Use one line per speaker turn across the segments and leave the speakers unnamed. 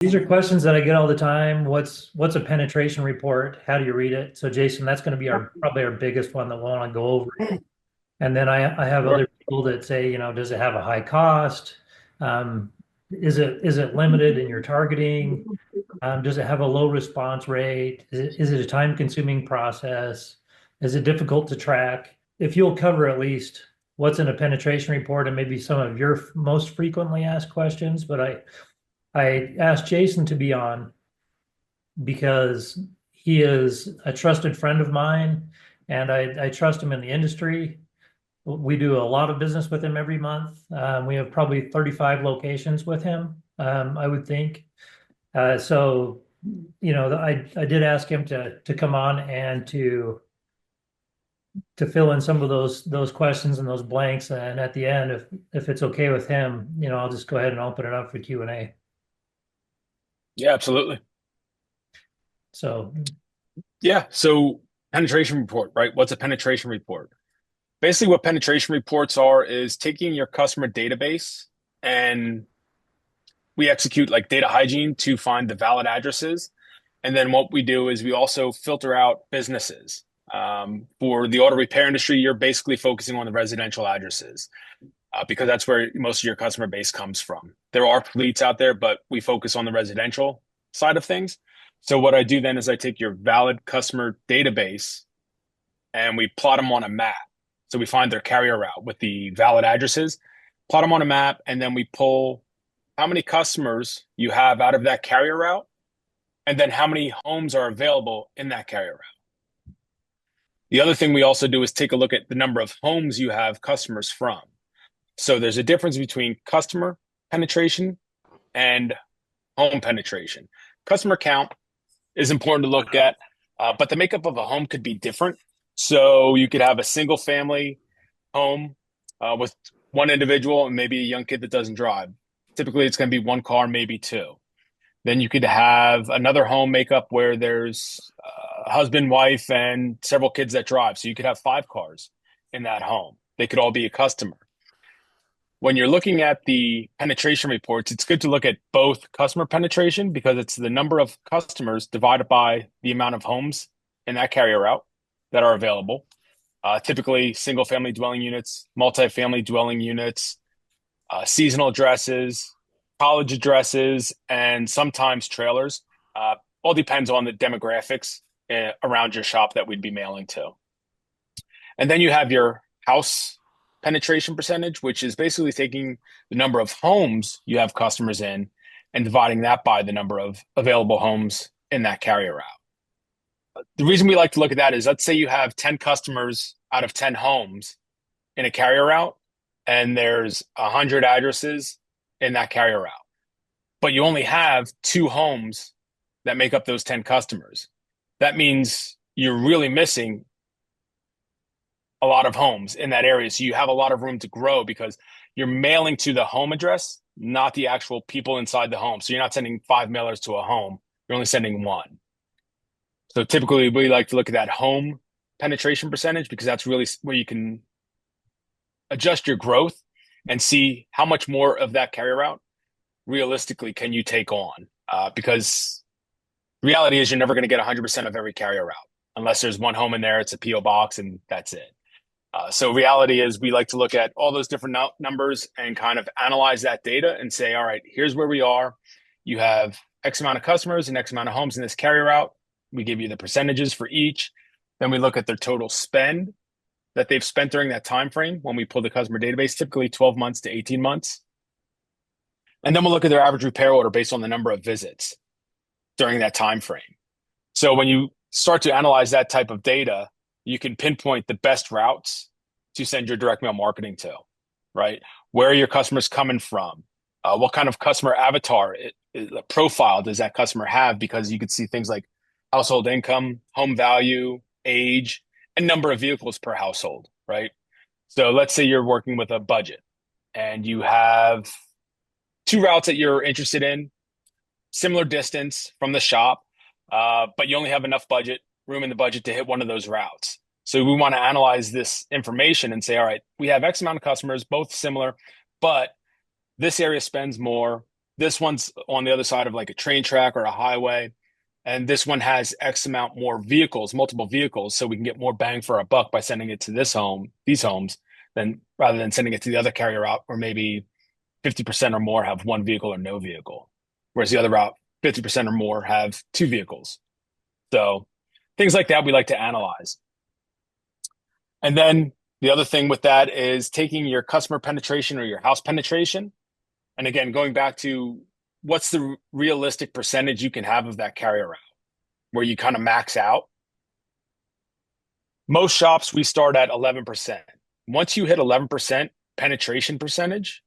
These are questions that I get all the time. What's a penetration report? How do you read it? So Jason, that's going to be our probably our biggest one that we'll want to go over. And then I have
Sure.
other people that say, does it have a high cost? Um, is it limited in your targeting? Does it have a low response rate? Is it a time-consuming process? Is it difficult to track? If you'll cover at least what's in a penetration report and maybe some of your most frequently asked questions, but I asked Jason to be on because he is a trusted friend of mine and I trust him in the industry. We do a lot of business with him every month. We have probably 35 locations with him, I would think. So, I did ask him to come on and to fill in some of those questions and those blanks. And at the end, if it's okay with him, I'll just go ahead and open it up for Q&A.
Yeah, absolutely.
So,
Yeah. So penetration report, right? What's a penetration report? Basically, what penetration reports are is taking your customer database and we execute like data hygiene to find the valid addresses. And then what we do is we also filter out businesses. For the auto repair industry, you're basically focusing on the residential addresses because that's where most of your customer base comes from. There are fleets out there, but we focus on the residential side of things. So what I do then is I take your valid customer database and we plot them on a map. So we find their carrier route with the valid addresses, plot them on a map, and then we pull how many customers you have out of that carrier route, and then how many homes are available in that carrier route. The other thing we also do is take a look at the number of homes you have customers from. So there's a difference between customer penetration and home penetration. Customer count is important to look at, but the makeup of a home could be different. So you could have a single family home with one individual and maybe a young kid that doesn't drive. Typically, it's going to be one car, maybe two. Then you could have another home makeup where there's a husband, wife, and several kids that drive. So you could have five cars in that home. They could all be a customer. When you're looking at the penetration reports, it's good to look at both customer penetration because it's the number of customers divided by the amount of homes in that carrier route that are available. Typically, single family dwelling units, multifamily dwelling units, seasonal addresses, college addresses, and sometimes trailers. All depends on the demographics around your shop that we'd be mailing to. And then you have your house penetration percentage, which is basically taking the number of homes you have customers in and dividing that by the number of available homes in that carrier route. The reason we like to look at that is let's say you have 10 customers out of 10 homes in a carrier route, and there's 100 addresses in that carrier route, but you only have two homes that make up those 10 customers. That means you're really missing a lot of homes in that area. So you have a lot of room to grow because you're mailing to the home address, not the actual people inside the home. So you're not sending five mailers to a home, you're only sending one. So typically, we like to look at that home penetration percentage because that's really where you can adjust your growth and see how much more of that carrier route realistically can you take on. Because reality is you're never going to get 100% of every carrier route unless there's one home in there, it's a PO box, and that's it. So reality is we like to look at all those different numbers and kind of analyze that data and say, all right, here's where we are. You have X amount of customers and X amount of homes in this carrier route. We give you the percentages for each. Then we look at their total spend that they've spent during that time frame when we pull the customer database, typically 12 months to 18 months. And then we'll look at their average repair order based on the number of visits during that time frame. So when you start to analyze that type of data, you can pinpoint the best routes to send your direct mail marketing to, right? Where are your customers coming from? What kind of customer avatar profile does that customer have? Because you could see things like household income, home value, age, and number of vehicles per household, right? So let's say you're working with a budget and you have two routes that you're interested in, similar distance from the shop, but you only have enough room in the budget to hit one of those routes. So we want to analyze this information and say, all right, we have X amount of customers, both similar, but this area spends more, This one's on the other side of like a train track or a highway. And this one has X amount more vehicles, multiple vehicles, so we can get more bang for our buck by sending it to these homes, than rather than sending it to the other carrier route where maybe 50% or more have one vehicle or no vehicle. Whereas the other route, 50% or more have two vehicles. So things like that we like to analyze. And then the other thing with that is taking your customer penetration or your house penetration. And again, going back to what's the realistic percentage you can have of that carrier route where you kind of max out. Most shops, we start at 11%. Once you hit 11% penetration percentage,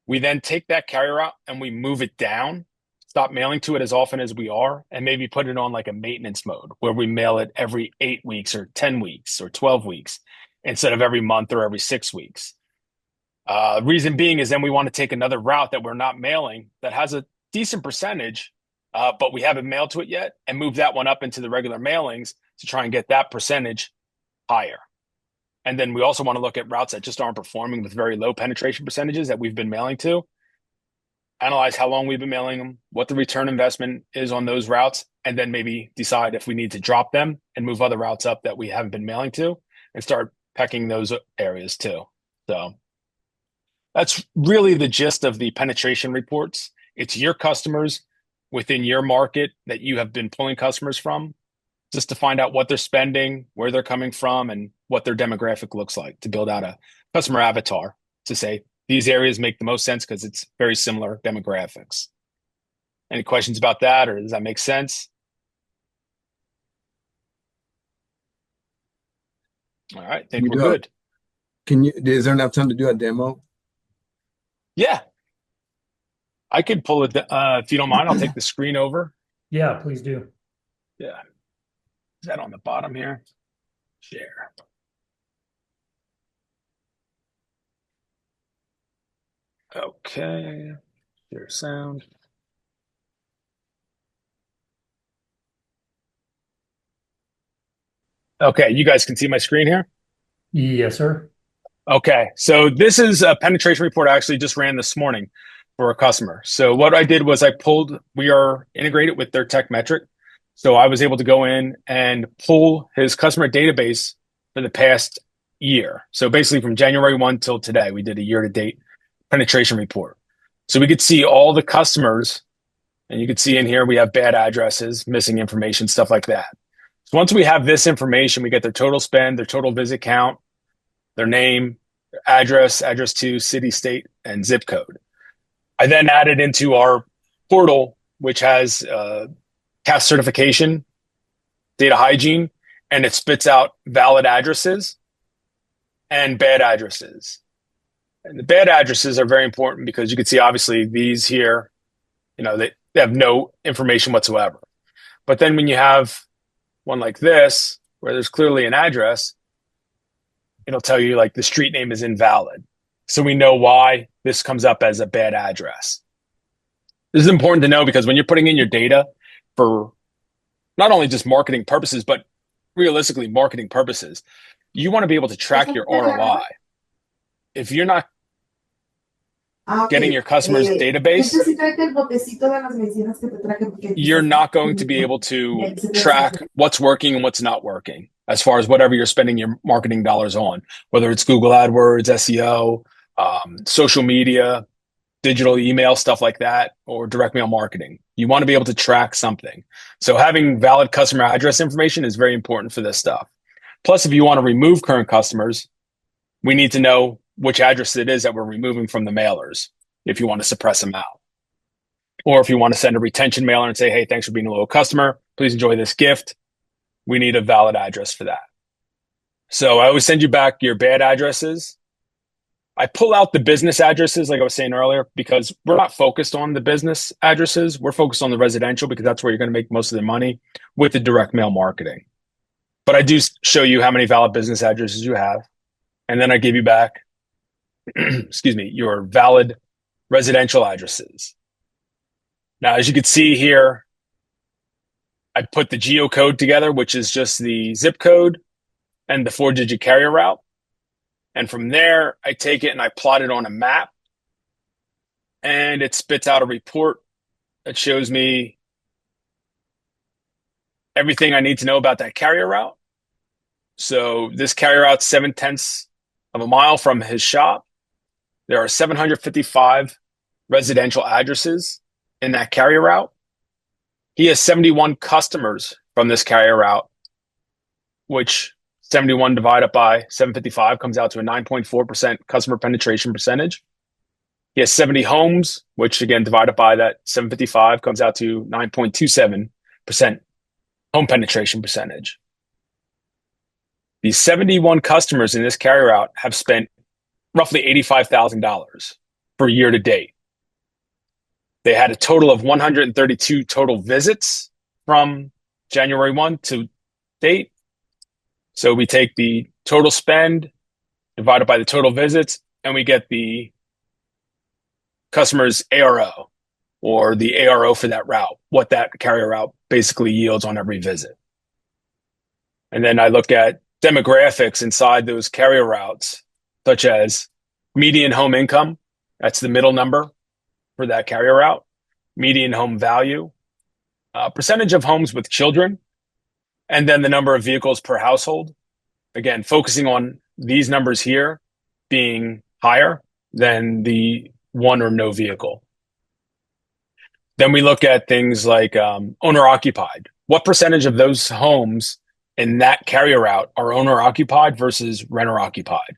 we then take that carrier route and we move it down, stop mailing to it as often as we are, and maybe put it on like a maintenance mode where we mail it every 8 weeks or 10 weeks or 12 weeks instead of every month or every 6 weeks. Reason being is then we want to take another route that we're not mailing that has a decent percentage, but we haven't mailed to it yet, and move that one up into the regular mailings to try and get that percentage higher. And then we also want to look at routes that just aren't performing with very low penetration percentages that we've been mailing to. Analyze how long we've been mailing them, what the return investment is on those routes, and then maybe decide if we need to drop them and move other routes up that we haven't been mailing to and start pecking those areas too. So that's really the gist of the penetration reports. It's your customers within your market that you have been pulling customers from, just to find out what they're spending, where they're coming from, and what their demographic looks like, to build out a customer avatar to say these areas make the most sense because it's very similar demographics. Any questions about that, or does that make sense? All right, I think we're good.
Is there enough time to do a demo?
Yeah. I could pull it, if you don't mind, I'll take the screen over.
Yeah, please do.
Yeah. Is that on the bottom here? Share. Okay. Share sound. Okay, you guys can see my screen here?
Yes, sir.
Okay, so this is a penetration report I actually just ran this morning for a customer. So what I did was we are integrated with their tech metric. So I was able to go in and pull his customer database for the past year. So basically from January 1 till today, we did a year-to-date penetration report. So we could see all the customers, and you could see in here we have bad addresses, missing information, stuff like that. So once we have this information, we get their total spend, their total visit count, their name, their address to city, state, and zip code. I then added into our portal, which has CAS certification, data hygiene, and it spits out valid addresses and bad addresses. And the bad addresses are very important because you can see obviously these here, they have no information whatsoever. But then when you have one like this, where there's clearly an address, it'll tell you like the street name is invalid. So we know why this comes up as a bad address. This is important to know because when you're putting in your data for not only just marketing purposes, but realistically marketing purposes, you want to be able to track your ROI. If you're not getting your customers' database, you're not going to be able to track what's working and what's not working as far as whatever you're spending your marketing dollars on, whether it's Google AdWords, SEO, social media, digital email, stuff like that, or direct mail marketing. You want to be able to track something. So having valid customer address information is very important for this stuff. Plus, if you want to remove current customers, we need to know which address it is that we're removing from the mailers if you want to suppress them out. Or if you want to send a retention mailer and say, hey, thanks for being a loyal customer, please enjoy this gift. We need a valid address for that. So I always send you back your bad addresses. I pull out the business addresses, like I was saying earlier, because we're not focused on the business addresses. We're focused on the residential because that's where you're going to make most of the money with the direct mail marketing. But I do show you how many valid business addresses you have. And then I give you back, your valid residential addresses. Now, as you can see here, I put the geocode together, which is just the zip code and the 4-digit carrier route. And from there, I take it and I plot it on a map. and it spits out a report that shows me everything I need to know about that carrier route. So this carrier route's 7/10 of a mile from his shop. There are 755 residential addresses in that carrier route. He has 71 customers from this carrier route, which 71 divided by 755 comes out to a 9.4% customer penetration percentage. He has 70 homes, which again, divided by that 755 comes out to 9.27% home penetration percentage. These 71 customers in this carrier route have spent roughly $85,000 for year to date. They had a total of 132 total visits from January 1 to date. So we take the total spend divided by the total visits, and we get the customer's ARO, or the ARO for that route, what that carrier route basically yields on every visit. And then I look at demographics inside those carrier routes, such as median home income, that's the middle number for that carrier route, median home value, percentage of homes with children, and then the number of vehicles per household. Again, focusing on these numbers here being higher than the one or no vehicle. Then we look at things like owner occupied. What percentage of those homes in that carrier route are owner occupied versus renter occupied?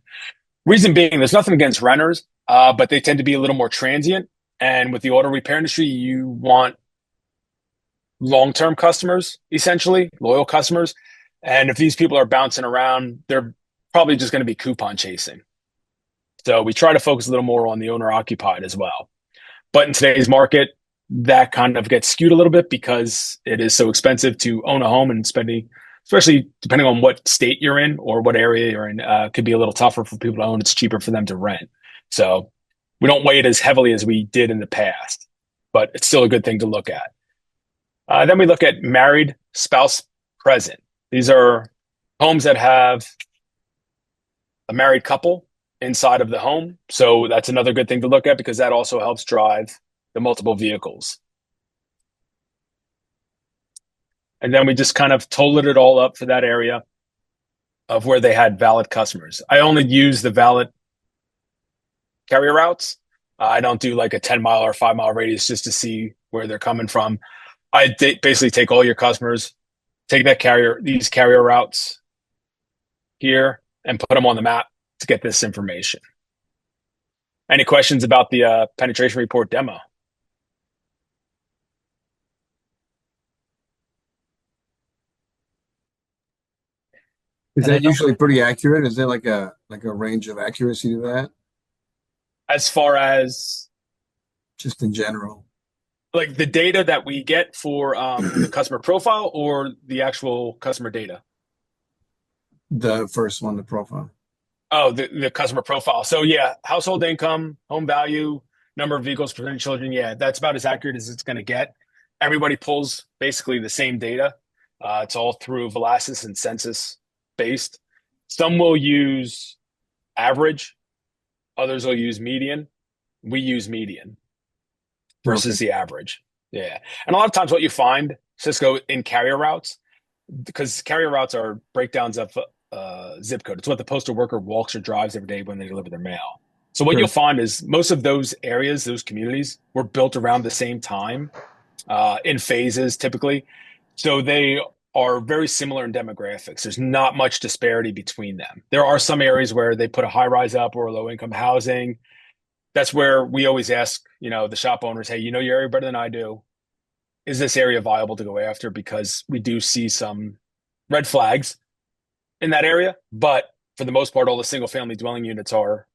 Reason being, there's nothing against renters, but they tend to be a little more transient. And with the auto repair industry, you want long-term customers, essentially, loyal customers. And if these people are bouncing around, they're probably just going to be coupon chasing. So we try to focus a little more on the owner occupied as well. But in today's market, that kind of gets skewed a little bit because it is so expensive to own a home, and spending, especially depending on what state you're in or what area you're in, could be a little tougher for people to own. It's cheaper for them to rent. So we don't weigh it as heavily as we did in the past, but it's still a good thing to look at. Then we look at married, spouse present. These are homes that have a married couple inside of the home. So that's another good thing to look at because that also helps drive the multiple vehicles. And then we just kind of totaled it all up for that area of where they had valid customers. I only use the valid carrier routes. I don't do like a 10-mile or 5-mile radius just to see where they're coming from. I basically take all your customers, take these carrier routes here and put them on the map to get this information. Any questions about the penetration report demo?
Is that usually pretty accurate? Is there like a range of accuracy to that?
As far as
Just in general.
like the data that we get for the customer profile or the actual customer data?
The first one, the profile.
Oh, the customer profile. So yeah, household income, home value, number of vehicles per 100 children. Yeah, that's about as accurate as it's going to get. Everybody pulls basically the same data. It's all through Velasys and census based. Some will use average, others will use median. We use median versus the average. Yeah. And a lot of times what you find, Cisco, in carrier routes, because carrier routes are breakdowns of zip code. It's what the postal worker walks or drives every day when they deliver their mail. So what you'll find is most of those areas, those communities, were built around the same time in phases typically. So they are very similar in demographics. There's not much disparity between them. There are some areas where they put a high rise up or low income housing. That's where we always ask, the shop owners, hey, you know your area better than I do. Is this area viable to go after? Because we do see some red flags in that area, but for the most part, all the single family dwelling units are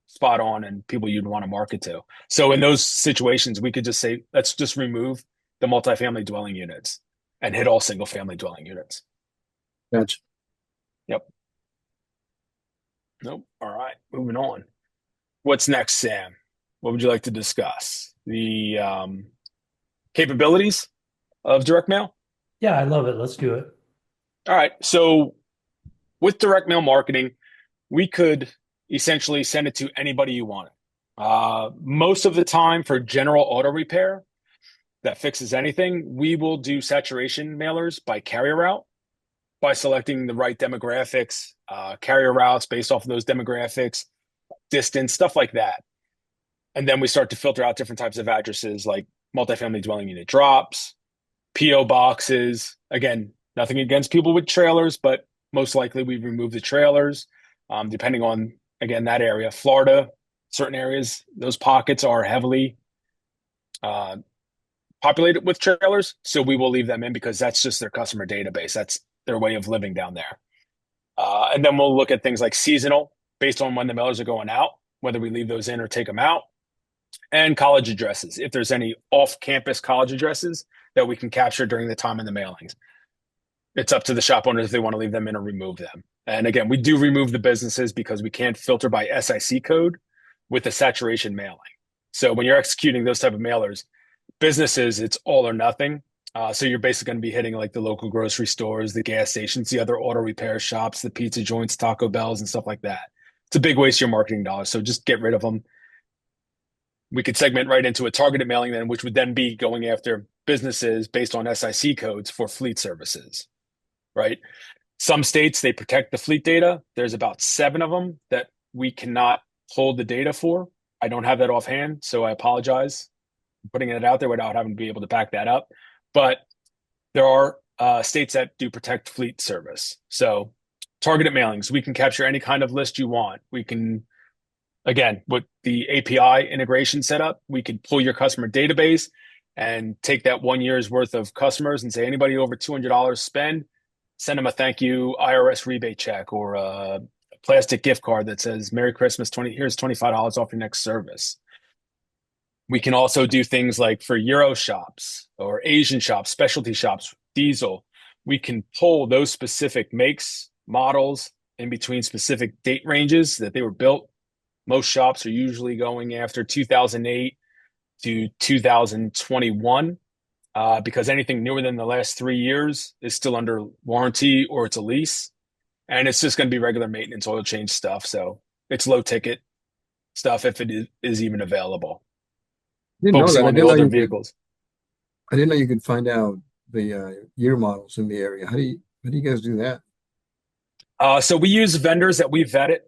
spot on and people you'd want to market to. So in those situations, we could just say, let's just remove the multifamily dwelling units and hit all single family dwelling units.
Gotcha.
Yep. Nope. All right. Moving on. What's next, Sam? What would you like to discuss? The capabilities of direct mail?
Yeah, I love it. Let's do it.
All right. So with direct mail marketing, we could essentially send it to anybody you wanted. Most of the time for general auto repair that fixes anything, we will do saturation mailers by carrier route by selecting the right demographics, carrier routes based off of those demographics, distance, stuff like that. And then we start to filter out different types of addresses like multifamily dwelling unit drops, PO boxes. Again, nothing against people with trailers, but most likely we remove the trailers, depending on, again, that area. Florida, certain areas, those pockets are heavily populated with trailers. So we will leave them in because that's just their customer database. That's their way of living down there. And then we'll look at things like seasonal based on when the mailers are going out, whether we leave those in or take them out, and college addresses. If there's any off-campus college addresses that we can capture during the time of the mailings, it's up to the shop owners if they want to leave them in or remove them. And again, we do remove the businesses because we can't filter by SIC code with the saturation mailing. So when you're executing those type of mailers, businesses, it's all or nothing. So you're basically going to be hitting like the local grocery stores, the gas stations, the other auto repair shops, the pizza joints, Taco Bells, and stuff like that. It's a big waste of your marketing dollars. So just get rid of them. We could segment right into a targeted mailing then, which would then be going after businesses based on SIC codes for fleet services, right? Some states, they protect the fleet data. There's about 7 of them that we cannot hold the data for. I don't have that offhand, so I apologize for putting it out there without having to be able to back that up. But there are states that do protect fleet service. So targeted mailings, we can capture any kind of list you want. We can, again, with the API integration setup, we could pull your customer database and take that 1 year's worth of customers and say anybody over $200 spend, send them a thank you IRS rebate check or a plastic gift card that says Merry Christmas, here's $25 off your next service. We can also do things like for Euro shops or Asian shops, specialty shops, diesel. We can pull those specific makes, models in between specific date ranges that they were built. Most shops are usually going after 2008 to 2021 because anything newer than the last 3 years is still under warranty or it's a lease. And it's just going to be regular maintenance, oil change stuff. So it's low ticket stuff if it is even available.
Didn't know
Focusing
that.
on the older vehicles.
I didn't know you could find out the year models in the area. How do you guys do that?
So we use vendors that we vetted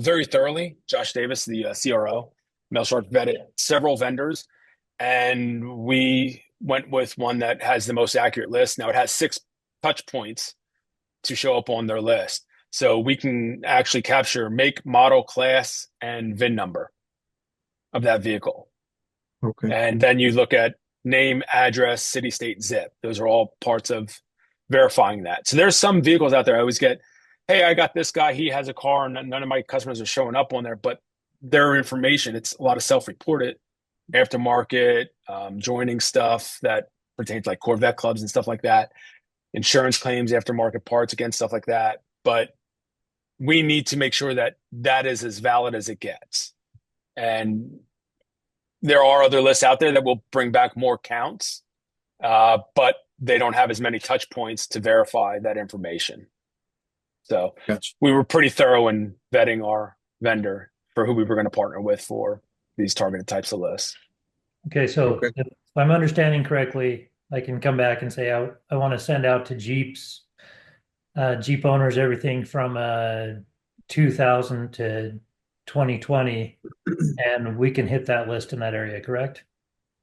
very thoroughly. Josh Davis, the CRO, MailShark vetted several vendors, and we went with one that has the most accurate list. Now it has 6 touch points to show up on their list. So we can actually capture make, model, class, and VIN number of that vehicle.
Okay.
And then you look at name, address, city, state, zip. Those are all parts of verifying that. So there's some vehicles out there I always get, hey, I got this guy, he has a car, and none of my customers are showing up on there, but their information, it's a lot of self-reported, aftermarket, joining stuff that pertains like Corvette clubs and stuff like that, insurance claims, aftermarket parts, again, stuff like that. But we need to make sure that that is as valid as it gets. And there are other lists out there that will bring back more counts, but they don't have as many touch points to verify that information. So
Gotcha.
we were pretty thorough in vetting our vendor for who we were going to partner with for these targeted types of lists.
Okay, so
Okay.
if I'm understanding correctly, I can come back and say I want to send out to Jeep owners everything from 2000 to 2020, and we can hit that list in that area, correct?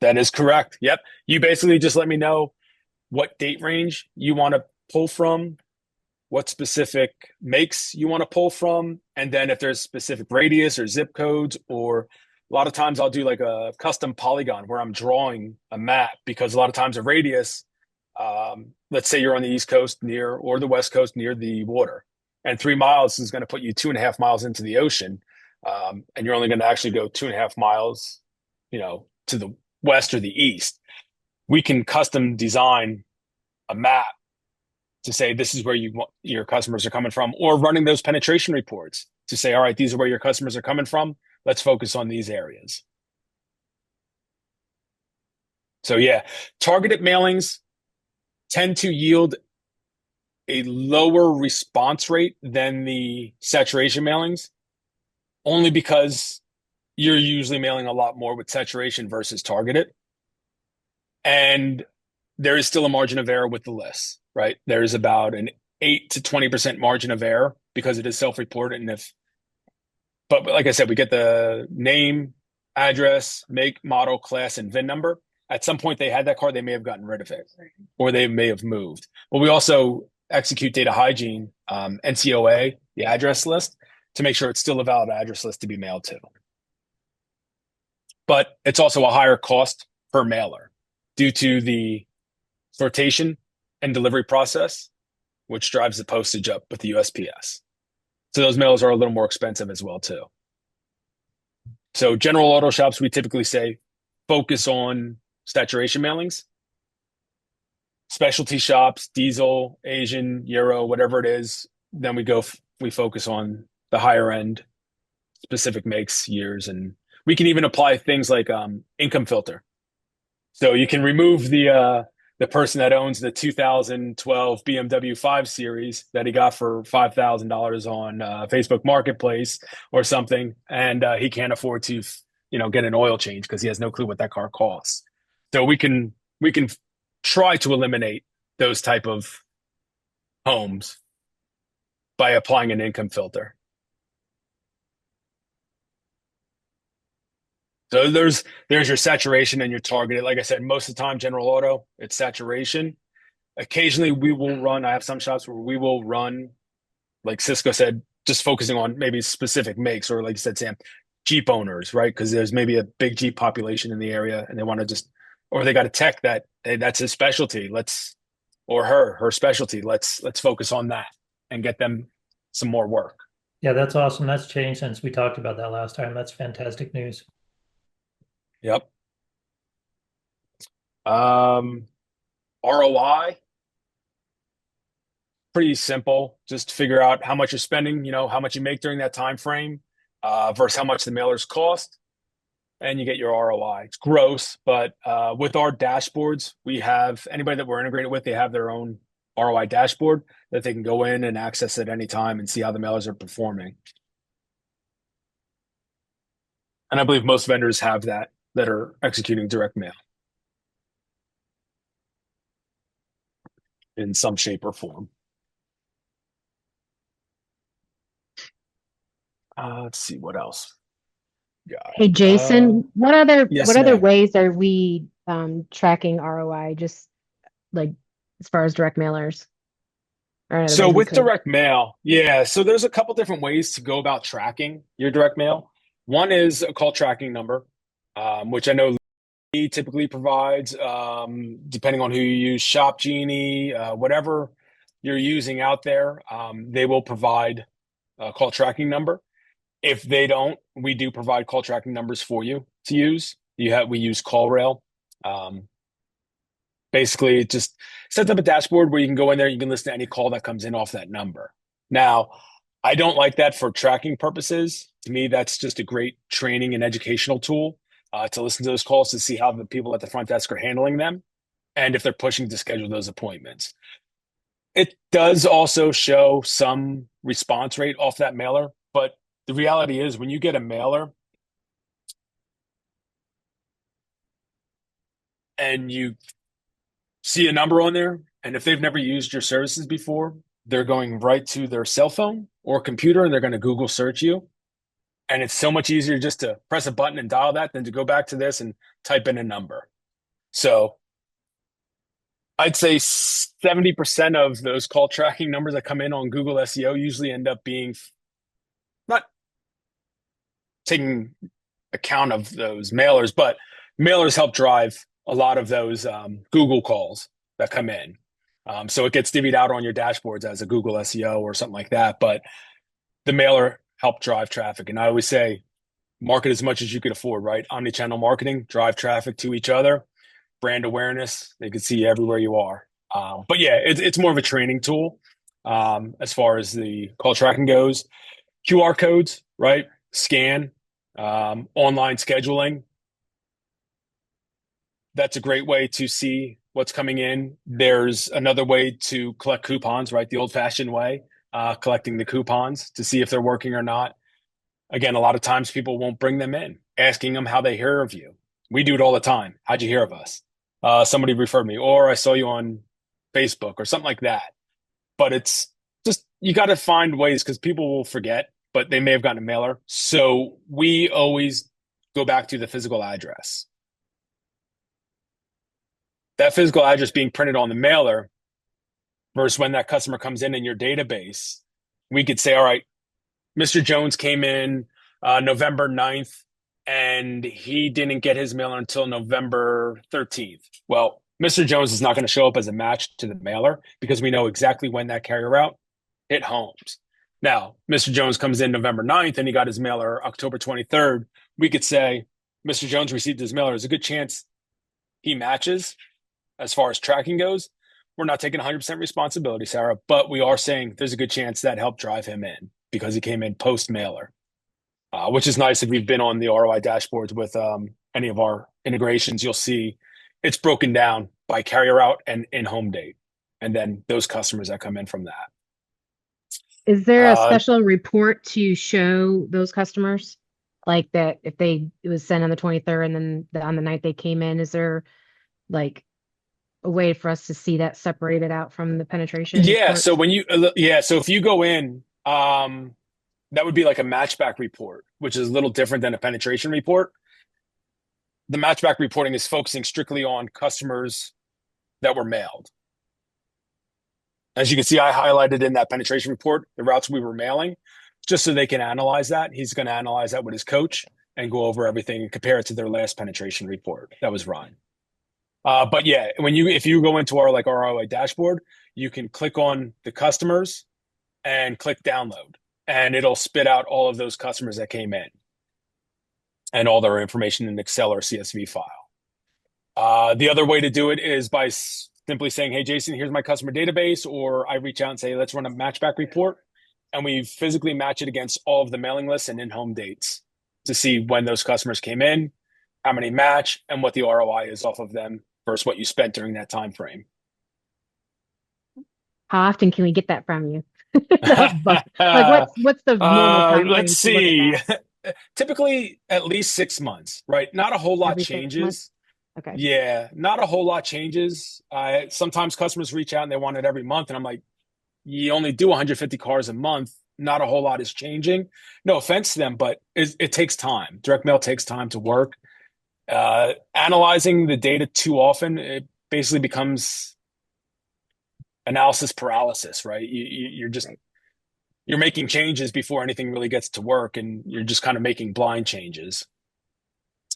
That is correct. Yep. You basically just let me know what date range you want to pull from, what specific makes you want to pull from, and then if there's specific radius or zip codes, or a lot of times I'll do like a custom polygon where I'm drawing a map because a lot of times a radius, let's say you're on the East Coast near or the West Coast near the water, and 3 miles is going to put you 2.5 miles into the ocean. And you're only going to actually go 2.5 miles, to the west or the east. We can custom design a map to say this is where your customers are coming from, or running those penetration reports to say, all right, these are where your customers are coming from. Let's focus on these areas. So yeah, targeted mailings tend to yield a lower response rate than the saturation mailings, only because you're usually mailing a lot more with saturation versus targeted. And there is still a margin of error with the list, right? There's about an 8 to 20% margin of error because it is self-reported. But like I said, we get the name, address, make, model, class, and VIN number. At some point they had that card, they may have gotten rid of it, or they may have moved. But we also execute data hygiene, NCOA, the address list, to make sure it's still a valid address list to be mailed to. But it's also a higher cost per mailer due to the sortation and delivery process, which drives the postage up with the USPS. So those mailers are a little more expensive as well, too. So general auto shops, we typically say focus on saturation mailings. Specialty shops, diesel, Asian, Euro, whatever it is, then we focus on the higher end, specific makes, years, and we can even apply things like income filter. So you can remove the person that owns the 2012 BMW 5 Series that he got for $5,000 on Facebook Marketplace or something, and he can't afford to, get an oil change because he has no clue what that car costs. So we can try to eliminate those type of homes by applying an income filter. So there's your saturation and your targeted. Like I said, most of the time, General Auto, it's saturation. Occasionally, I have some shops where we will run, like Cisco said, just focusing on maybe specific makes, or like you said, Sam, Jeep owners, right? Because there's maybe a big Jeep population in the area, and they want to or they got a tech that, hey, that's his specialty. Or her specialty. Let's focus on that and get them some more work.
Yeah, that's awesome. That's changed since we talked about that last time. That's fantastic news.
Yep. ROI, pretty simple. Just figure out how much you're spending, how much you make during that time frame, versus how much the mailers cost, and you get your ROI. It's gross, but with our dashboards, we have anybody that we're integrated with, they have their own ROI dashboard that they can go in and access at any time and see how the mailers are performing. And I believe most vendors have that are executing direct mail in some shape or form. Let's see what else.
Hey, Jason, what other
yes,
other
ma'am.
ways are we tracking ROI, just like as far as direct mailers? Or other
So
ways we
with
could?
direct mail, so there's a couple different ways to go about tracking your direct mail. One is a call tracking number, which I know Lee typically provides, depending on who you use, Shop Genie, whatever you're using out there, they will provide a call tracking number. If they don't, we do provide call tracking numbers for you to use. We use CallRail. Basically, it just sets up a dashboard where you can go in there, you can listen to any call that comes in off that number. Now, I don't like that for tracking purposes. To me, that's just a great training and educational tool to listen to those calls to see how the people at the front desk are handling them and if they're pushing to schedule those appointments. It does also show some response rate off that mailer, but the reality is when you get a mailer and you see a number on there, and if they've never used your services before, they're going right to their cell phone or computer and they're going to Google search you. And it's so much easier just to press a button and dial that than to go back to this and type in a number. So I'd say 70% of those call tracking numbers that come in on Google SEO usually end up being not taking account of those mailers, but mailers help drive a lot of those Google calls that come in. So it gets divvied out on your dashboards as a Google SEO or something like that. But the mailer helped drive traffic. And I always say, market as much as you could afford, right? Omnichannel marketing, drive traffic to each other, brand awareness. They can see you everywhere you are. But yeah, it's more of a training tool as far as the call tracking goes. QR codes, right? Scan, online scheduling. That's a great way to see what's coming in. There's another way to collect coupons, right? The old-fashioned way, collecting the coupons to see if they're working or not. Again, a lot of times people won't bring them in. asking them how they hear of you. We do it all the time. How'd you hear of us? Somebody referred me, or I saw you on Facebook or something like that. But it's just, you got to find ways because people will forget, but they may have gotten a mailer. So we always go back to the physical address. That physical address being printed on the mailer versus when that customer comes in your database, we could say, all right, Mr. Jones came in November 9th and he didn't get his mailer until November 13th. Well, Mr. Jones is not going to show up as a match to the mailer because we know exactly when that carrier route hit homes. Now, Mr. Jones comes in November 9th and he got his mailer October 23rd. We could say, Mr. Jones received his mailer. There's a good chance he matches as far as tracking goes. We're not taking 100% responsibility, Sarah, but we are saying there's a good chance that helped drive him in because he came in post-mailer, which is nice. If we've been on the ROI dashboards with any of our integrations, you'll see it's broken down by carrier route and in-home date, and then those customers that come in from that.
Is there a special report to show those customers? Like that if it was sent on the 23rd and then on the night they came in, is there like a way for us to see that separated out from the penetration
Yeah.
report?
So so if you go in, that would be like a matchback report, which is a little different than a penetration report. The matchback reporting is focusing strictly on customers that were mailed. As you can see, I highlighted in that penetration report the routes we were mailing, just so they can analyze that. He's going to analyze that with his coach and go over everything and compare it to their last penetration report that was run. But yeah, if you go into our ROI dashboard, you can click on the customers and click download, and it'll spit out all of those customers that came in and all their information in Excel or CSV file. The other way to do it is by simply saying, hey, Jason, here's my customer database, or I reach out and say, let's run a matchback report. And we physically match it against all of the mailing lists and in-home dates to see when those customers came in, how many match, and what the ROI is off of them versus what you spent during that time frame.
How often can we get that from you? Like what's the normal time frame
Let's
to look
see.
at that?
Typically at least 6 months, right? Not a whole lot
Every 6 months?
changes.
Okay.
Yeah, not a whole lot changes. Sometimes customers reach out and they want it every month, and I'm like, you only do 150 cars a month. Not a whole lot is changing. No offense to them, but it takes time. Direct mail takes time to work. Analyzing the data too often, it basically becomes analysis paralysis, right? You're making changes before anything really gets to work, and you're just kind of making blind changes.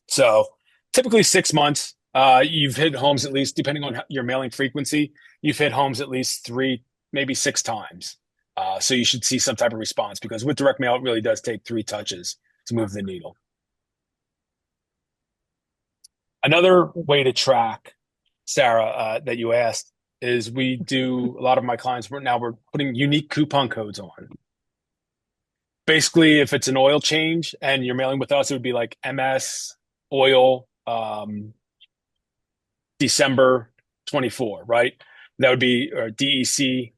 So typically 6 months. You've hit homes at least, depending on your mailing frequency, you've hit homes at least 3, maybe 6 times. So you should see some type of response, because with direct mail, it really does take 3 touches to move the needle. Another way to track, Sarah, that you asked, is we do a lot of my clients. We're putting unique coupon codes on. Basically, if it's an oil change and you're mailing with us, it would be like MS oil December 24, right? That would be or DEC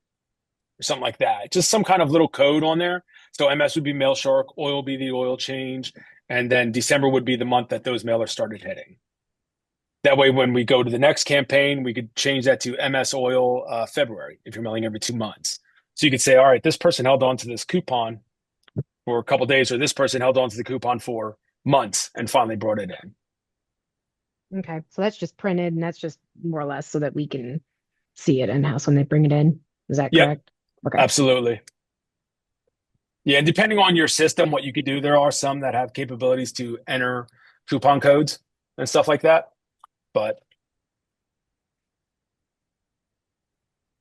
or something like that. Just some kind of little code on there. So MS would be MailShark, oil would be the oil change, and then December would be the month that those mailers started hitting. That way, when we go to the next campaign, we could change that to MS Oil February if you're mailing every 2 months. So you could say, all right, this person held on to this coupon for a couple of days, or this person held on to the coupon for months and finally brought it in.
Okay. So that's just printed, and that's just more or less so that we can see it in-house when they bring it in. Is that correct?
Okay. Absolutely. Yeah, and depending on your system, what you could do, there are some that have capabilities to enter coupon codes and stuff like that. But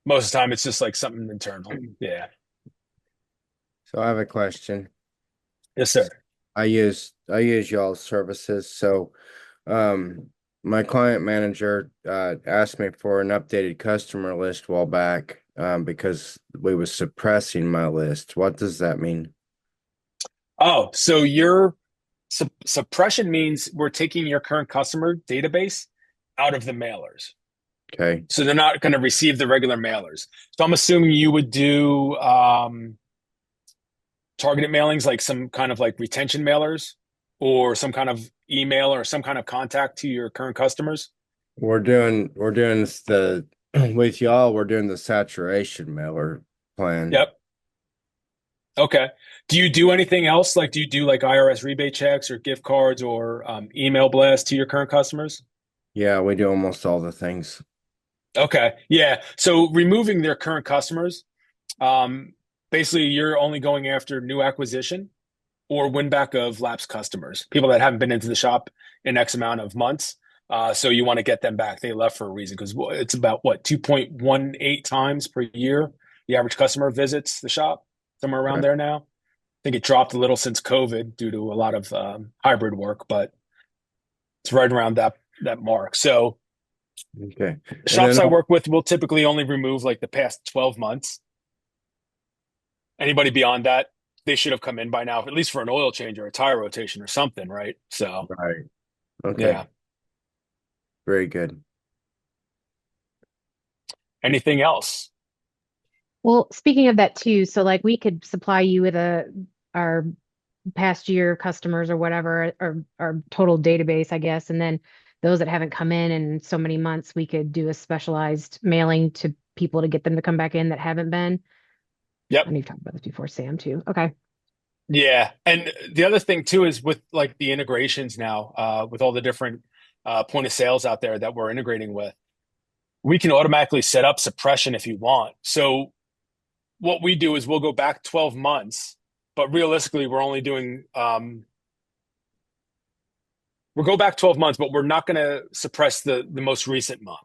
most of the time, it's just like something internal. Yeah.
So I have a question.
Yes, sir.
I use y'all's services. So my client manager asked me for an updated customer list a while back because we was suppressing my list. What does that mean?
Oh, so your suppression means we're taking your current customer database out of the mailers.
Okay.
So they're not going to receive the regular mailers. So I'm assuming you would do targeted mailings, like some kind of like retention mailers or some kind of email or some kind of contact to your current customers?
We're doing the with y'all, we're doing the saturation mailer plan.
Yep. Okay. Do you do anything else? Like, do you do like IRS rebate checks or gift cards or email blasts to your current customers?
Yeah, we do almost all the things.
Okay. Yeah. So removing their current customers, um, basically you're only going after new acquisition or win back of lapsed customers, people that haven't been into the shop in X amount of months. So you want to get them back. They left for a reason because it's about what, 2.18 times per year the average customer visits the shop, somewhere around
Right.
there now. I think it dropped a little since COVID due to a lot of hybrid work, but it's right around that mark. So
Okay. And
shops
then
I work with will typically only remove like the past 12 months. Anybody beyond that, they should have come in by now, at least for an oil change or a tire rotation or something, right? So,
right. Okay.
yeah.
Very good.
Anything else?
Well, speaking of that too, so like we could supply you with our past year customers or whatever, or our total database, I guess, and then those that haven't come in so many months, we could do a specialized mailing to people to get them to come back in that haven't been.
Yep.
I need to talk about this before Sam too. Okay.
Yeah. And the other thing too is with like the integrations now, with all the different point of sales out there that we're integrating with, we can automatically set up suppression if you want. So what we do is we'll go back 12 months, but realistically, we're only doing we'll go back 12 months, but we're not going to suppress the most recent month.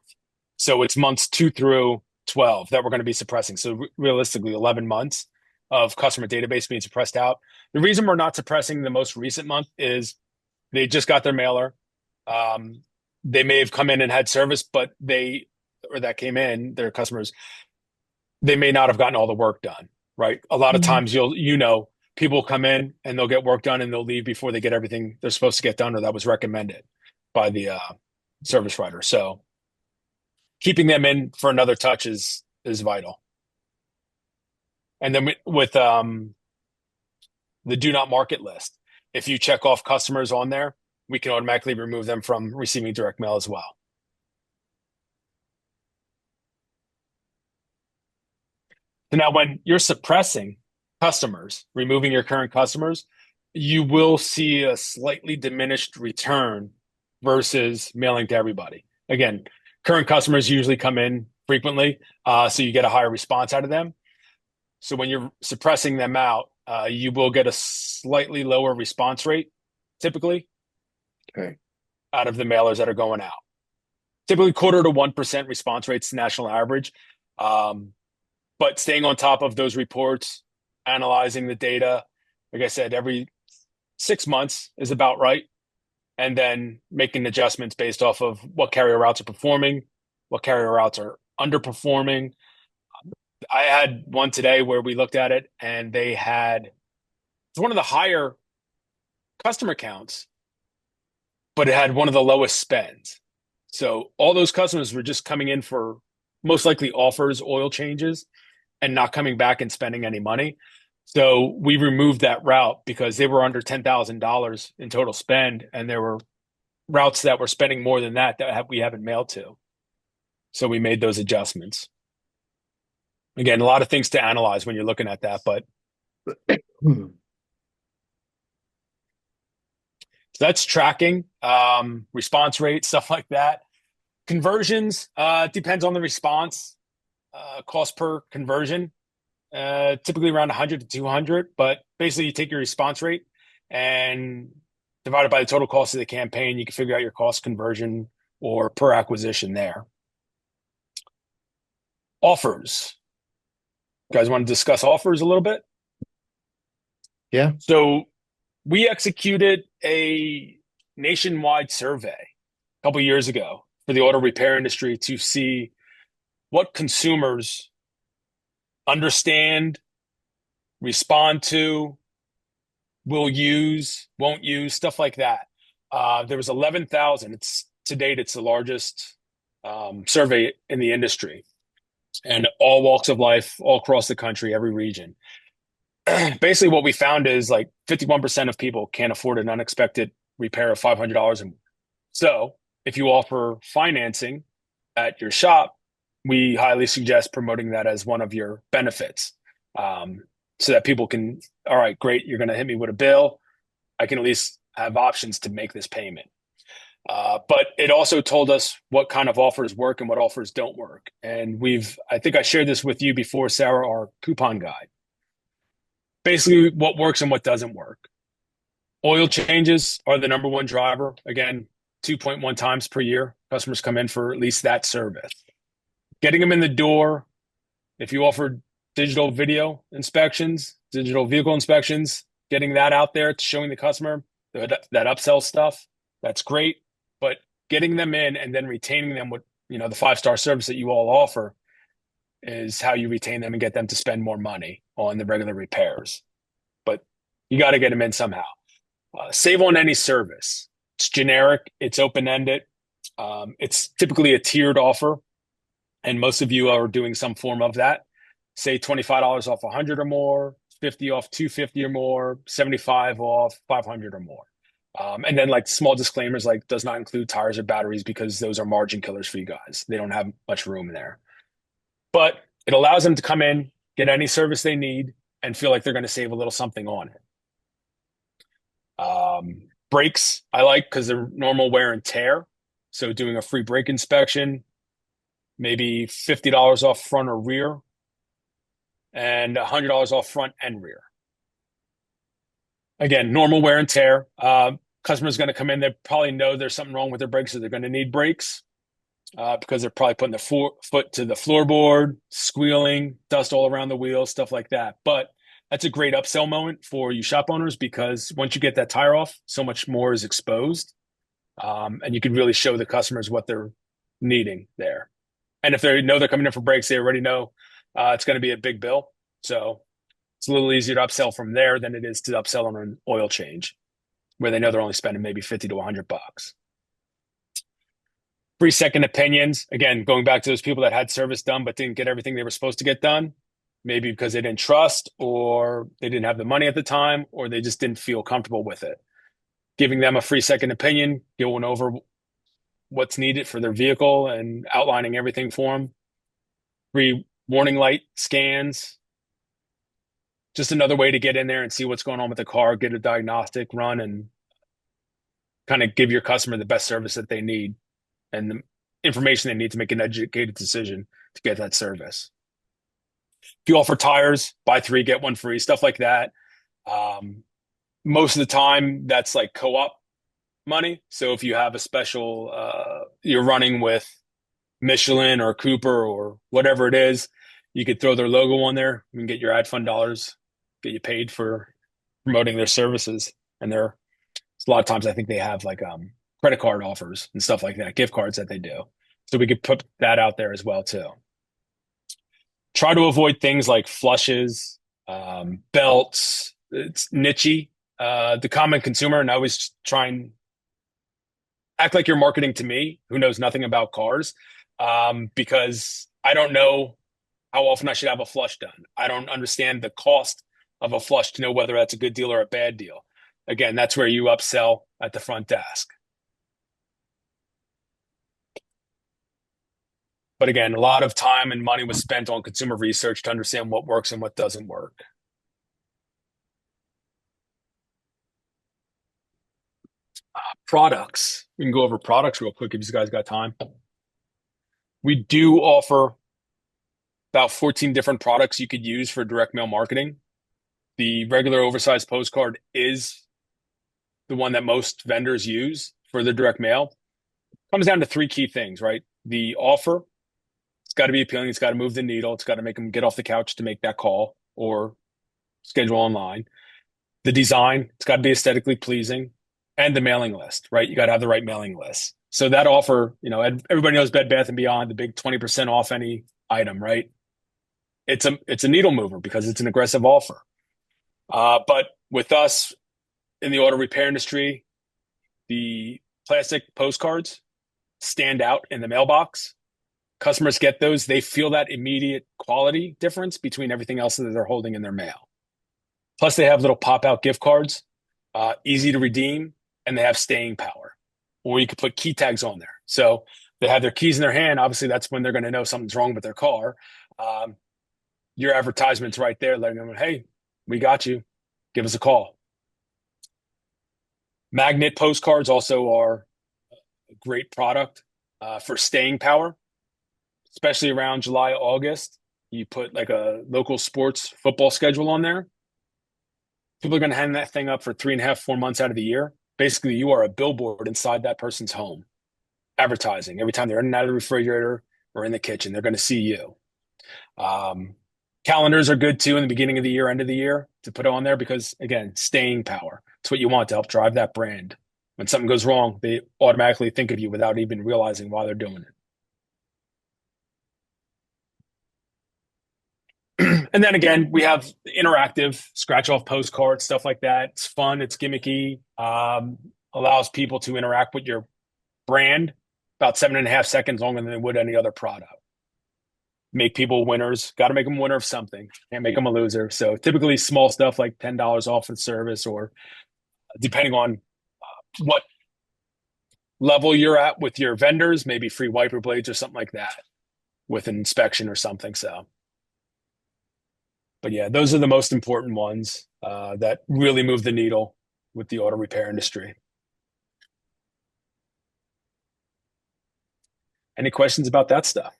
So it's months 2 through 12 that we're going to be suppressing. So realistically, 11 months of customer database being suppressed out. The reason we're not suppressing the most recent month is they just got their mailer. They may have come in and had service, but that came in, their customers, they may not have gotten all the work done, right? A lot of
Mhm.
times people come in and they'll get work done and they'll leave before they get everything they're supposed to get done or that was recommended by the service writer. So keeping them in for another touch is vital. And then with the do not market list, if you check off customers on there, we can automatically remove them from receiving direct mail as well. So now when you're suppressing customers, removing your current customers, you will see a slightly diminished return versus mailing to everybody. Again, current customers usually come in frequently, so you get a higher response out of them. So when you're suppressing them out, you will get a slightly lower response rate, typically,
Okay.
out of the mailers that are going out. Typically, 0.25% to 1% response rates, national average. But staying on top of those reports, analyzing the data, like I said, every 6 months is about right. And then making adjustments based off of what carrier routes are performing, what carrier routes are underperforming. I had one today where we looked at it and it's one of the higher customer counts, but it had one of the lowest spends. So all those customers were just coming in for most likely offers, oil changes, and not coming back and spending any money. So we removed that route because they were under $10,000 in total spend, and there were routes that were spending more than that we haven't mailed to. So we made those adjustments. Again, a lot of things to analyze when you're looking at that, but
Hmm.
so that's tracking, response rate, stuff like that. Conversions depends on the response, cost per conversion. Typically around 100 to 200, but basically you take your response rate and divide it by the total cost of the campaign. You can figure out your cost conversion or per acquisition there. Offers. You guys want to discuss offers a little bit?
Yeah.
So we executed a nationwide survey a couple years ago for the auto repair industry to see what consumers understand, respond to, will use, won't use, stuff like that. There was 11,000. To date, it's the largest survey in the industry, and all walks of life, all across the country, every region. basically what we found is like 51% of people can't afford an unexpected repair of $500 and more. So if you offer financing at your shop, we highly suggest promoting that as one of your benefits, so that people can, all right, great, you're going to hit me with a bill. I can at least have options to make this payment. But it also told us what kind of offers work and what offers don't work. And I think I shared this with you before, Sarah, our coupon guide. Basically, what works and what doesn't work. Oil changes are the number one driver. Again, 2.1 times per year, customers come in for at least that service. Getting them in the door, if you offer digital video inspections, digital vehicle inspections, getting that out there, showing the customer that upsell stuff, that's great. But getting them in and then retaining them with, the 5-star service that you all offer is how you retain them and get them to spend more money on the regular repairs. But you got to get them in somehow. Save on any service. It's generic. It's open-ended. It's typically a tiered offer, and most of you are doing some form of that. Say $25 off 100 or more, 50 off 250 or more, 75 off 500 or more. And then like small disclaimers like does not include tires or batteries because those are margin killers for you guys. They don't have much room there. But it allows them to come in, get any service they need, and feel like they're going to save a little something on it. Brakes I like because they're normal wear and tear. So doing a free brake inspection, maybe $50 off front or rear, and $100 off front and rear. Again, normal wear and tear. Customer's going to come in, they probably know there's something wrong with their brakes, so they're going to need brakes because they're probably putting their foot to the floorboard, squealing, dust all around the wheels, stuff like that. But that's a great upsell moment for you shop owners because once you get that tire off, so much more is exposed. And you can really show the customers what they're needing there. And if they know they're coming in for brakes, they already know it's going to be a big bill. So it's a little easier to upsell from there than it is to upsell on an oil change where they know they're only spending maybe 50 to $100. Free second opinions. Again, going back to those people that had service done but didn't get everything they were supposed to get done. Maybe because they didn't trust or they didn't have the money at the time or they just didn't feel comfortable with it. Giving them a free second opinion, going over what's needed for their vehicle and outlining everything for them. Free warning light scans. Just another way to get in there and see what's going on with the car, get a diagnostic run, and kind of give your customer the best service that they need and the information they need to make an educated decision to get that service. If you offer tires, buy 3, get 1 free, stuff like that. Most of the time, that's like co-op money. So if you have a special, you're running with Michelin or Cooper or whatever it is, you could throw their logo on there. You can get your ad fund dollars, get you paid for promoting their services. And a lot of times I think they have like credit card offers and stuff like that, gift cards that they do. So we could put that out there as well too. Try to avoid things like flushes, belts. It's niche-y. The common consumer, and I always try and act like you're marketing to me, who knows nothing about cars, because I don't know how often I should have a flush done. I don't understand the cost of a flush to know whether that's a good deal or a bad deal. Again, that's where you upsell at the front desk. But again, a lot of time and money was spent on consumer research to understand what works and what doesn't work. Products. We can go over products real quick if you guys got time. We do offer about 14 different products you could use for direct mail marketing. The regular oversized postcard is the one that most vendors use for the direct mail. It comes down to 3 key things, right? The offer. It's got to be appealing. It's got to move the needle. It's got to make them get off the couch to make that call or schedule online. The design, it's got to be aesthetically pleasing, and the mailing list, right? You got to have the right mailing list. So that offer, everybody knows Bed Bath & Beyond, the big 20% off any item, right? It's a needle mover because it's an aggressive offer. But with us in the auto repair industry, the plastic postcards stand out in the mailbox. Customers get those. They feel that immediate quality difference between everything else that they're holding in their mail. Plus, they have little pop-out gift cards, easy to redeem, and they have staying power. Or you could put key tags on there. So they have their keys in their hand. Obviously, that's when they're going to know something's wrong with their car. Your advertisement's right there, letting them know, hey, we got you. Give us a call. Magnet postcards also are a great product for staying power, especially around July, August. You put like a local sports football schedule on there. People are going to hang that thing up for 3.5, 4 months out of the year. Basically, you are a billboard inside that person's home, advertising. Every time they're in and out of the refrigerator or in the kitchen, they're going to see you. Calendars are good too in the beginning of the year, end of the year to put on there because, again, staying power. It's what you want to help drive that brand. When something goes wrong, they automatically think of you without even realizing why they're doing it. And then again, we have interactive scratch-off postcards, stuff like that. It's fun. It's gimmicky. Allows people to interact with your brand about 7.5 seconds longer than they would any other product. Make people winners. Got to make them a winner of something. Can't make them a loser. So typically small stuff like $10 off the service, or depending on what level you're at with your vendors, maybe free wiper blades or something like that with an inspection or something. So, but yeah, those are the most important ones that really move the needle with the auto repair industry. Any questions about that stuff?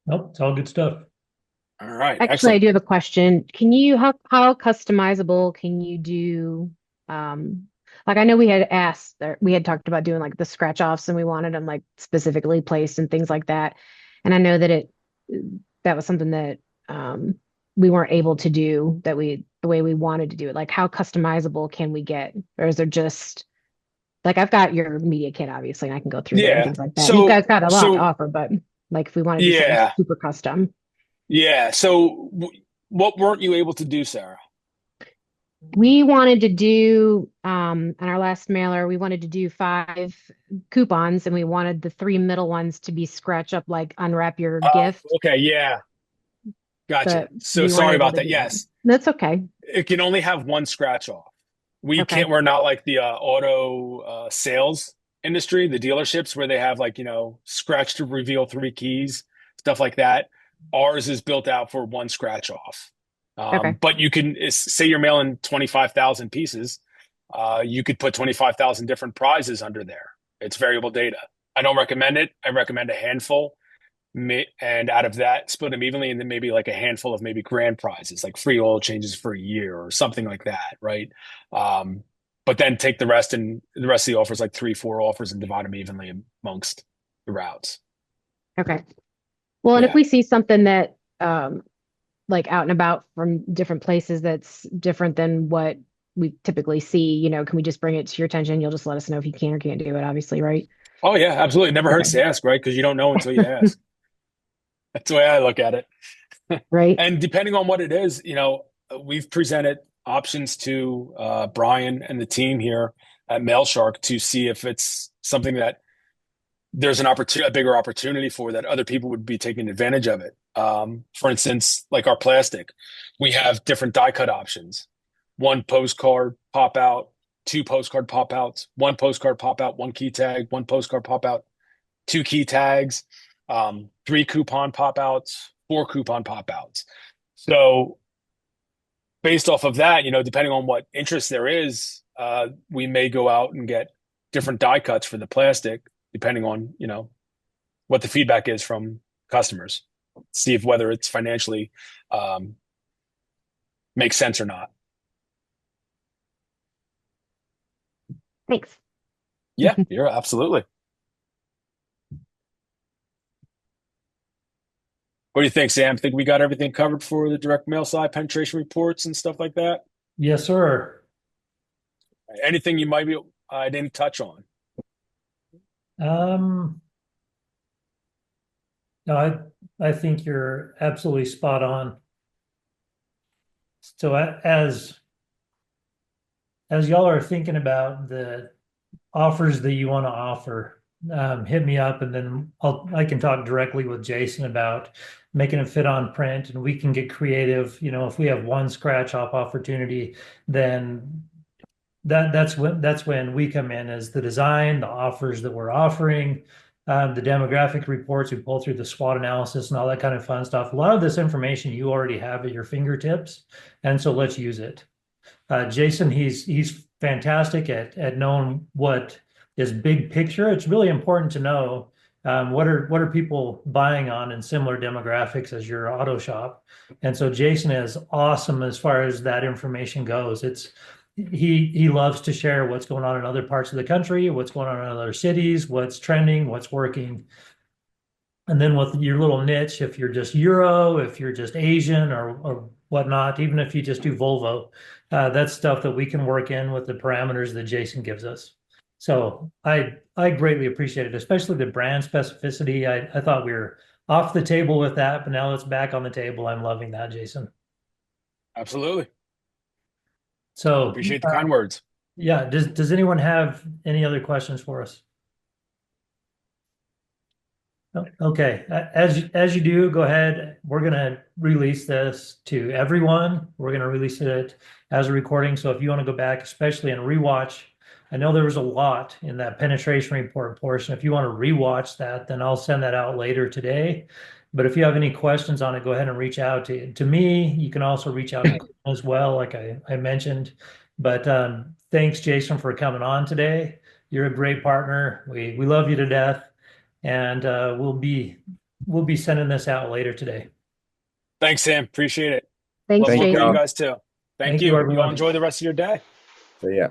Nope, it's all good stuff.
All right.
Actually,
Excellent.
I do have a question. Can you, how customizable can you do, like I know we had asked, or we had talked about doing like the scratch offs and we wanted them like specifically placed and things like that. And I know that that was something that we weren't able to do the way we wanted to do it. Like how customizable can we get? Or is there just like I've got your media kit obviously and I can go through there and
Yeah.
things like that. You guys got a lot to
So
offer, but like if we want to do something
yeah.
super custom.
Yeah. So what weren't you able to do, Sarah?
We wanted to do on our last mailer, we wanted to do 5 coupons and we wanted the 3 middle ones to be scratch up like unwrap your gift.
Okay. Yeah. Gotcha.
But
So
we weren't
sorry
able
about
to
that.
do
Yes.
That's okay.
It can only have one scratch off.
Okay.
We're not like the auto sales industry, the dealerships where they have like, scratch to reveal 3 keys, stuff like that. Ours is built out for one scratch off.
Okay.
But you can say you're mailing 25,000 pieces. You could put 25,000 different prizes under there. It's variable data. I don't recommend it. I recommend a handful. And out of that, split them evenly, and then maybe like a handful of maybe grand prizes, like free oil changes for a year or something like that, right? But then take the rest and the rest of the offers, like 3, 4 offers, and divide them evenly amongst the routes.
Okay. Well, and if
Yeah.
we see something that like out and about from different places that's different than what we typically see, can we just bring it to your attention? You'll just let us know if you can or can't do it, obviously, right?
Oh yeah, absolutely. It never hurts
Okay.
to ask, right? Because you don't know until you ask. That's the way I look at it.
Right.
And depending on what it is, we've presented options to Brian and the team here at MailShark to see if it's something that there's a bigger opportunity for that other people would be taking advantage of it. For instance, like our plastic, we have different die cut options. 1 postcard pop out, 2 postcard pop outs, 1 postcard pop out, 1 key tag, 1 postcard pop out, 2 key tags, 3 coupon pop outs, 4 coupon pop outs. So based off of that, depending on what interest there is, we may go out and get different die cuts for the plastic, depending on, what the feedback is from customers. See if whether it's financially makes sense or not.
Thanks.
Yeah, you're absolutely. What do you think, Sam? Think we got everything covered for the direct mail side, penetration reports and stuff like that?
Yes, sir.
Anything you might be I didn't touch on?
No, I think you're absolutely spot on. So as y'all are thinking about the offers that you want to offer, hit me up, and then I can talk directly with Jason about making it fit on print, and we can get creative. You know, if we have one scratch off opportunity, then that's when we come in as the design, the offers that we're offering, the demographic reports. We pull through the SWOT analysis and all that kind of fun stuff. A lot of this information you already have at your fingertips, and so let's use it. Jason, he's fantastic at knowing what is big picture. It's really important to know what are people buying on in similar demographics as your auto shop. And so Jason is awesome as far as that information goes. He loves to share what's going on in other parts of the country, what's going on in other cities, what's trending, what's working. And then with your little niche, if you're just Euro, if you're just Asian or whatnot, even if you just do Volvo, that's stuff that we can work in with the parameters that Jason gives us. So I greatly appreciate it, especially the brand specificity. I thought we were off the table with that, but now it's back on the table. I'm loving that, Jason.
Absolutely.
So
Appreciate the kind words.
yeah, does anyone have any other questions for us? Okay, as you do, go ahead. We're gonna release this to everyone. We're gonna release it as a recording. So if you want to go back, especially and rewatch, I know there was a lot in that penetration report portion. If you want to rewatch that, then I'll send that out later today. But if you have any questions on it, go ahead and reach out to me. You can also reach out to Quinn as well, like I mentioned. But thanks, Jason, for coming on today. You're a great partner. We love you to death. And we'll be sending this out later today.
Thanks, Sam. Appreciate it.
Thanks,
Love working
Jason.
with you guys too. Thank you. You all
everyone.
enjoy the rest of your day.
So yeah.